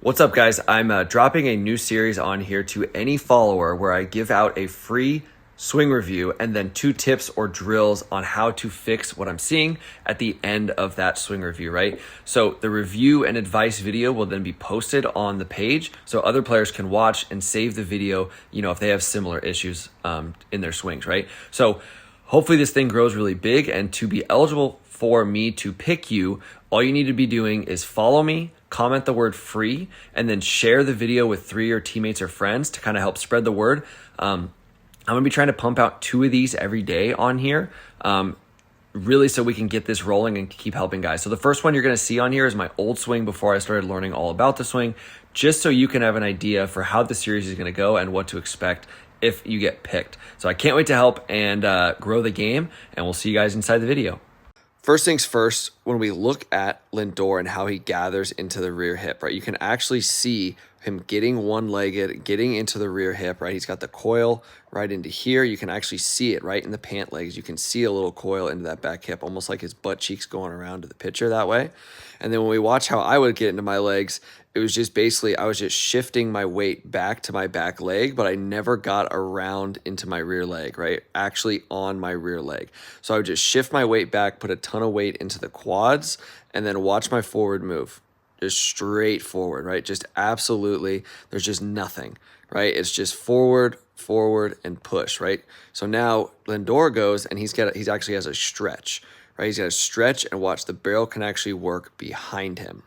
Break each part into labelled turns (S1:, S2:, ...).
S1: What's up, guys? I'm dropping a new series on here to any follower where I give out a free swing review and then 2 tips or drills on how to fix what I'm seeing at the end of that swing review, right? So the review and advice video will then be posted on the page so other players can watch and save the video, if they have similar issues in their swings, right? So hopefully this thing grows really big, and to be eligible for me to pick you, all you need to be doing is follow me, comment the word free, and then share the video with 3 of your teammates or friends to kind of help spread the word. I'm going to be trying to pump out 2 of these every day on here, really so we can get this rolling and keep helping guys. So the first one you're going to see on here is my old swing before I started learning all about the swing, just so you can have an idea for how the series is going to go and what to expect if you get picked. So I can't wait to help and grow the game, and we'll see you guys inside the video. First things first, when we look at Lindor and how he gathers into the rear hip, right, you can actually see him getting one-legged, getting into the rear hip, right? He's got the coil right into here. You can actually see it right in the pant legs. You can see a little coil into that back hip, almost like his butt cheeks going around to the pitcher that way. And then when we watch how I would get into my legs, it was just basically I was just shifting my weight back to my back leg, but I never got around into my rear leg, right? Actually on my rear leg. So I would just shift my weight back, put a ton of weight into the quads, and then watch my forward move. Just straight forward, right? Just absolutely, there's just nothing, right? It's just forward, and push, right? So now Lindor goes and he's actually has a stretch, right? He's got a stretch, and watch, the barrel can actually work behind him,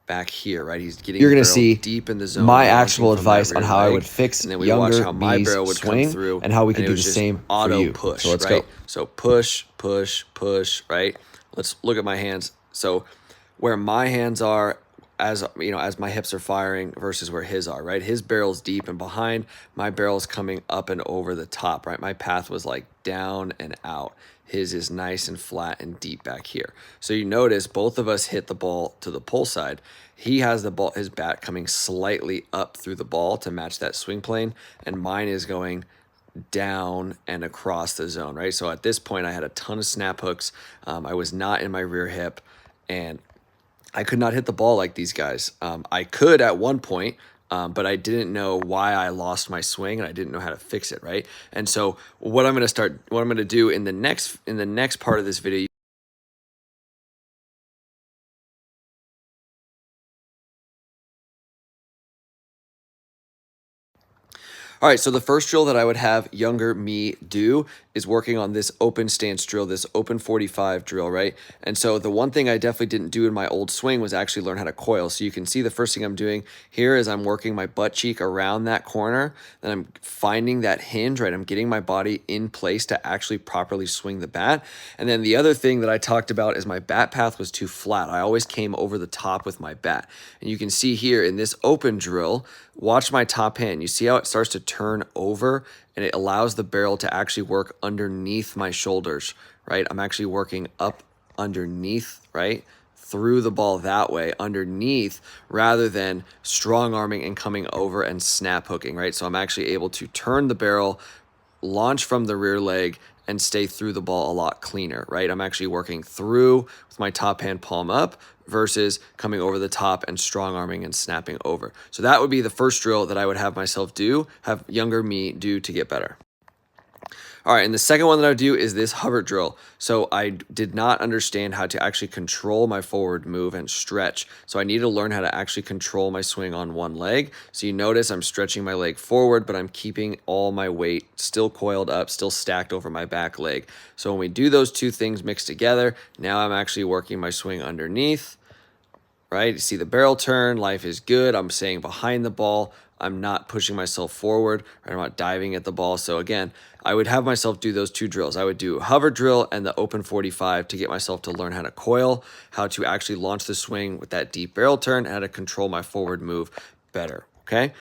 S1: back here, right? He's getting
S2: You're going to see
S1: deep in the zone.
S2: My actual advice on how I would fix
S1: and then we watch how my
S2: B's
S1: barrel would
S2: swing
S1: come through,
S2: and how we could
S1: it
S2: do
S1: was
S2: the
S1: just
S2: same
S1: auto
S2: for you.
S1: push,
S2: So let's
S1: right?
S2: go.
S1: So push, right? Let's look at my hands. So where my hands are, as my hips are firing versus where his are, right? His barrel's deep and behind, my barrel's coming up and over the top, right? My path was like down and out. His is nice and flat and deep back here. So you notice both of us hit the ball to the pull side. He has the ball, his bat coming slightly up through the ball to match that swing plane, and mine is going down and across the zone, right? So at this point, I had a ton of snap hooks. I was not in my rear hip, and I could not hit the ball like these guys. I could at one point, but I didn't know why I lost my swing, and I didn't know how to fix it, right? And so what I'm going to do in the next part of this video. All right, so the first drill that I would have younger me do is working on this open stance drill, this open 45 drill, right? And so the one thing I definitely didn't do in my old swing was actually learn how to coil. So you can see the first thing I'm doing here is I'm working my butt cheek around that corner, then I'm finding that hinge, right? I'm getting my body in place to actually properly swing the bat. And then the other thing that I talked about is my bat path was too flat. I always came over the top with my bat. And you can see here in this open drill, watch my top hand. You see how it starts to turn over, and it allows the barrel to actually work underneath my shoulders, right? I'm actually working up underneath, right? Through the ball that way, underneath, rather than strong arming and coming over and snap hooking, right? So I'm actually able to turn the barrel, launch from the rear leg, and stay through the ball a lot cleaner, right? I'm actually working through with my top hand palm up versus coming over the top and strong arming and snapping over. So that would be the first drill that I would have myself do, have younger me do to get better. All right, and the second one that I would do is this hover drill. So I did not understand how to actually control my forward move and stretch. So I need to learn how to actually control my swing on one leg. So you notice I'm stretching my leg forward, but I'm keeping all my weight still coiled up, still stacked over my back leg. So when we do those two things mixed together, now I'm actually working my swing underneath, right? You see the barrel turn, life is good. I'm staying behind the ball. I'm not pushing myself forward, right? I'm not diving at the ball. So again, I would have myself do those 2 drills. I would do a hover drill and the open 45 to get myself to learn how to coil, how to actually launch the swing with that deep barrel turn, and how to control my forward move better, okay?